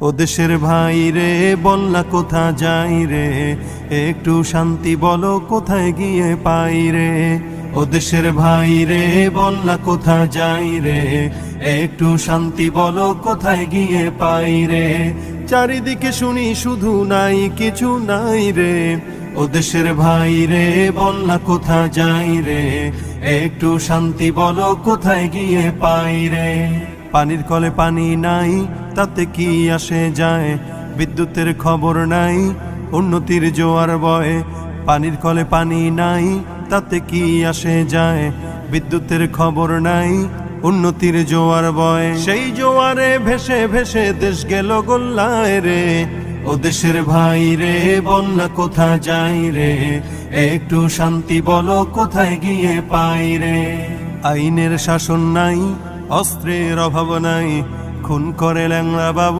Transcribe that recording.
ও দেশের ভাই রে বন্যা কোথা যাই রে, একটু শান্তি বলো কোথায় গিয়ে পাই রে। ও দেশের ভাই রে বন্যা কোথা যাই রে, একটু শান্তি বলো কোথায় গিয়ে পাই রে। চারিদিকে শুনি শুধু নাই কিছু নাই রে, ও দেশের ভাই রে বন্যা কোথা যাই রে, একটু শান্তি বলো কোথায় গিয়ে পাই রে। পানির কলে পানি নাই তাতে কি আসে যায়, বিদ্যুতের খবর নাই উন্নতির জোয়ার বয়। পানির কলে পানি নাই তাতে কি আসে যায়, বিদ্যুতের খবর নাই উন্নতির জোয়ার বয়। সেই জোয়ারে ভেসে ভেসে দেশ গেল গোল্লায় রে, ও দেশের ভাই রে বন্যা কোথা যাই রে, একটু শান্তি বলো কোথায় গিয়ে পাই রে। আইনের শাসন নাই, অস্ত্রের অভাব নাই, খুন করে ল্যাংড়া বাবু।